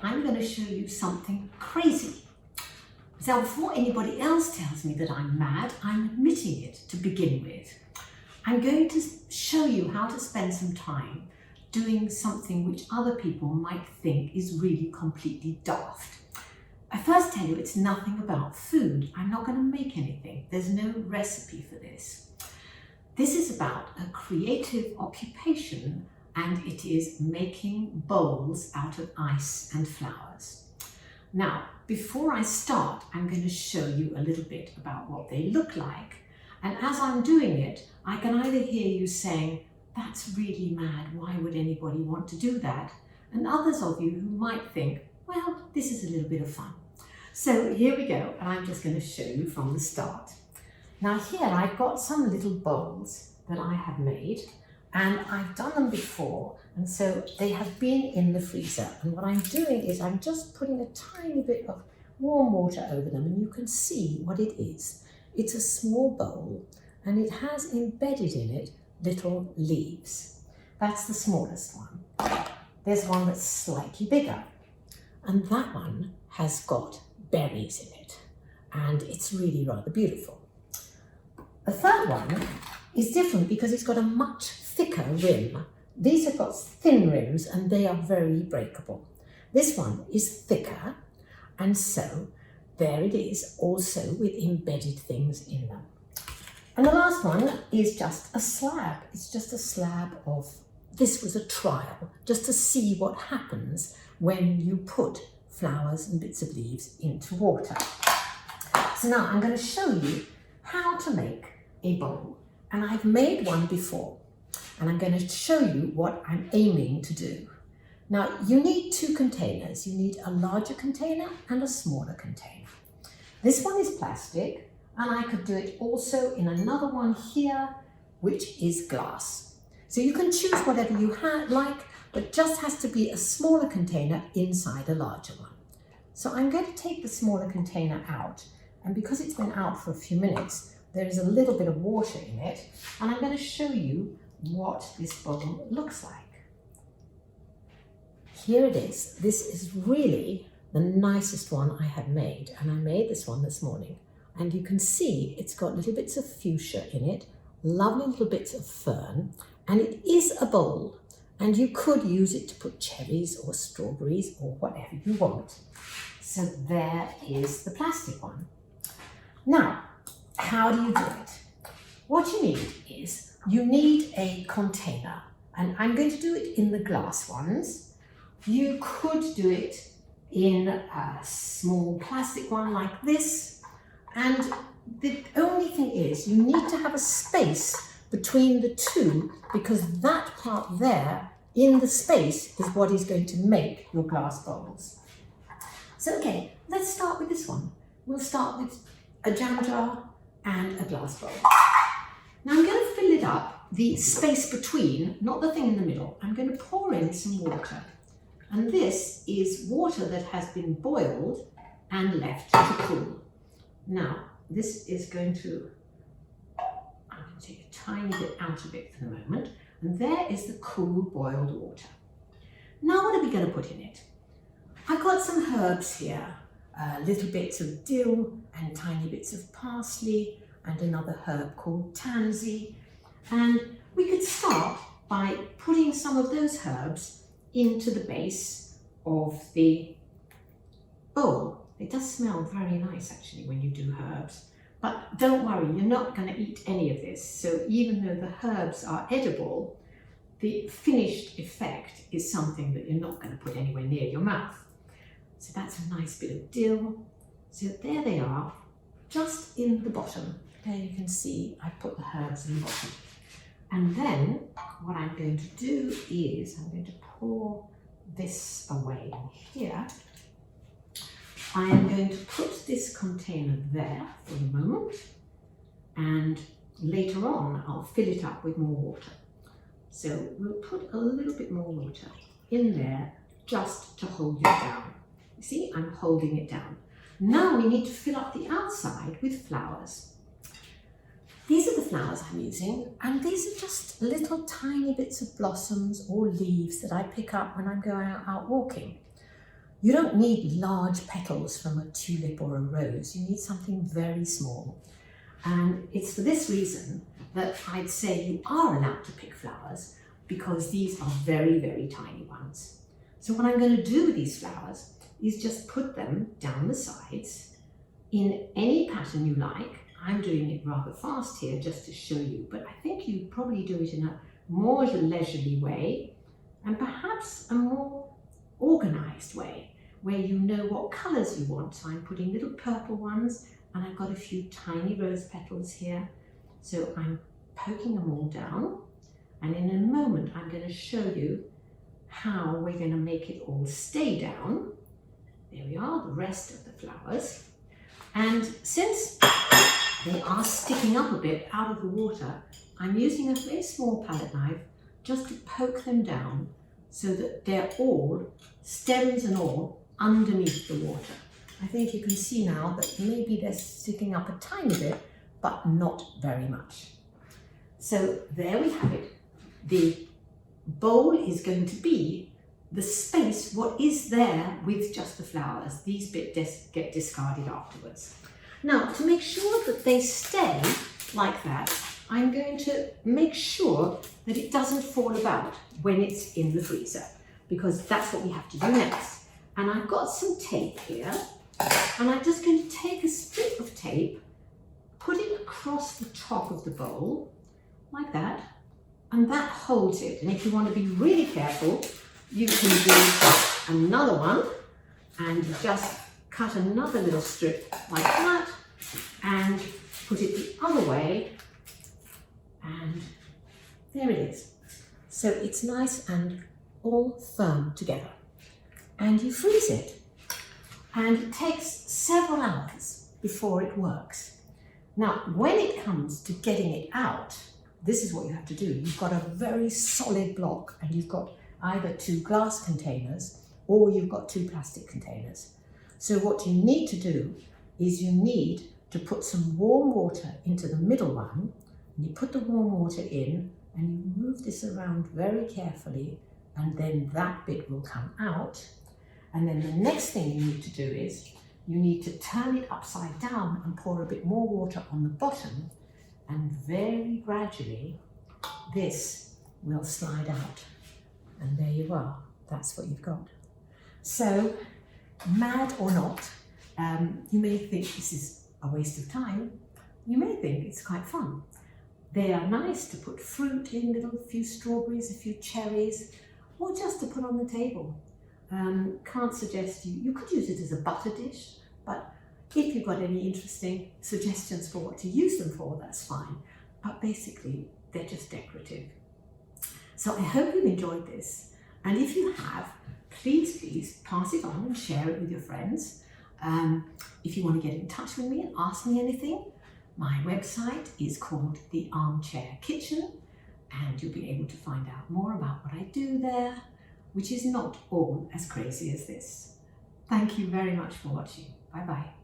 I'm going to show you something crazy. So before anybody else tells me that I'm mad, I'm admitting it to begin with. I'm going to show you how to spend some time doing something which other people might think is really completely daft. I first tell you it's nothing about food. I'm not going to make anything. There's no recipe for this. This is about a creative occupation, and it is making bowls out of ice and flowers. Now, before I start, I'm going to show you a little bit about what they look like. And as I'm doing it, I can either hear you saying, "That's really mad, why would anybody want to do that?" And others of you who might think, well, this is a little bit of fun. So here we go, and I'm just going to show you from the start. Now here I've got some little bowls that I have made, and I've done them before, and so they have been in the freezer. And what I'm doing is I'm just putting a tiny bit of warm water over them, and you can see what it is. It's a small bowl, and it has embedded in it little leaves. That's the smallest one. There's one that's slightly bigger, and that one has got berries in it, and it's really rather beautiful. The third one is different because it's got a much thicker rim. These have got thin rims and they are very breakable. This one is thicker, and so there it is, also with embedded things in them. And the last one is just a slab. It's just a slab of, this was a trial, just to see what happens when you put flowers and bits of leaves into water. So now I'm going to show you how to make a bowl. And I've made one before, and I'm going to show you what I'm aiming to do. Now you need two containers. You need a larger container and a smaller container. This one is plastic, and I could do it also in another one here, which is glass. So you can choose whatever you like, but just has to be a smaller container inside a larger one. So I'm going to take the smaller container out, and because it's been out for a few minutes, there is a little bit of water in it, and I'm going to show you what this bowl looks like. Here it is. This is really the nicest one I have made, and I made this one this morning, and you can see it's got little bits of fuchsia in it, lovely little bits of fern, and it is a bowl. And you could use it to put cherries or strawberries or whatever you want. So there is the plastic one. Now, how do you do it? What you need is, you need a container. And I'm going to do it in the glass ones. You could do it in a small plastic one like this. And the only thing is, you need to have a space between the two, because that part there in the space is what is going to make your glass bowls. So okay, let's start with this one. We'll start with a jam jar and a glass bowl. Now I'm going to fill it up, the space between, not the thing in the middle. I'm going to pour in some water. And this is water that has been boiled and left to cool. Now, this is going to, I'm going to take a tiny bit out of it for the moment. And there is the cool boiled water. Now what are we going to put in it? I've got some herbs here, little bits of dill and tiny bits of parsley and another herb called tansy. And we could start by putting some of those herbs into the base of the bowl. It does smell very nice actually when you do herbs. But don't worry, you're not going to eat any of this. So even though the herbs are edible, the finished effect is something that you're not going to put anywhere near your mouth. So that's a nice bit of dill. So there they are, just in the bottom. There you can see I put the herbs in the bottom. And then what I'm going to do is I'm going to pour this away here. I am going to put this container there for the moment, and later on I'll fill it up with more water. So we'll put a little bit more water in there just to hold it down. You see, I'm holding it down. Now we need to fill up the outside with flowers. These are the flowers I'm using, and these are just little tiny bits of blossoms or leaves that I pick up when I'm going out walking. You don't need large petals from a tulip or a rose. You need something very small. And it's for this reason that I'd say you are allowed to pick flowers, because these are very, very tiny ones. So what I'm going to do with these flowers is just put them down the sides in any pattern you like. I'm doing it rather fast here just to show you, but I think you probably do it in a more leisurely way and perhaps a more organized way where you know what colors you want. So I'm putting little purple ones, and I've got a few tiny rose petals here. So I'm poking them all down, and in a moment I'm going to show you how we're going to make it all stay down. There we are, the rest of the flowers. And since they are sticking up a bit out of the water, I'm using a very small palette knife just to poke them down so that they're all, stems and all, underneath the water. I think you can see now that maybe they're sticking up a tiny bit, but not very much. So there we have it. The bowl is going to be the space, what is there with just the flowers. These bits get discarded afterwards. Now, to make sure that they stay like that, I'm going to make sure that it doesn't fall about when it's in the freezer, because that's what we have to do next. And I've got some tape here, and I'm just going to take a strip of tape, put it across the top of the bowl, like that, and that holds it. And if you want to be really careful, you can do another one and just cut another little strip like that and put it the other way, and there it is. So it's nice and all firm together. And you freeze it, and it takes several hours before it works. Now, when it comes to getting it out, this is what you have to do. You've got a very solid block, and you've got either 2 glass containers or you've got 2 plastic containers. So what you need to do is you need to put some warm water into the middle one, and you put the warm water in, and you move this around very carefully, and then that bit will come out. And then the next thing you need to do is you need to turn it upside down and pour a bit more water on the bottom, and very gradually this will slide out. And there you are, that's what you've got. So, mad or not, you may think this is a waste of time. You may think it's quite fun. They are nice to put fruit in, a few strawberries, a few cherries, or just to put on the table. Can't suggest you could use it as a butter dish, but if you've got any interesting suggestions for what to use them for, that's fine. But basically, they're just decorative. So I hope you've enjoyed this. And if you have, please pass it on and share it with your friends. If you want to get in touch with me and ask me anything, my website is called The Armchair Kitchen, and you'll be able to find out more about what I do there, which is not all as crazy as this. Thank you very much for watching. Bye bye.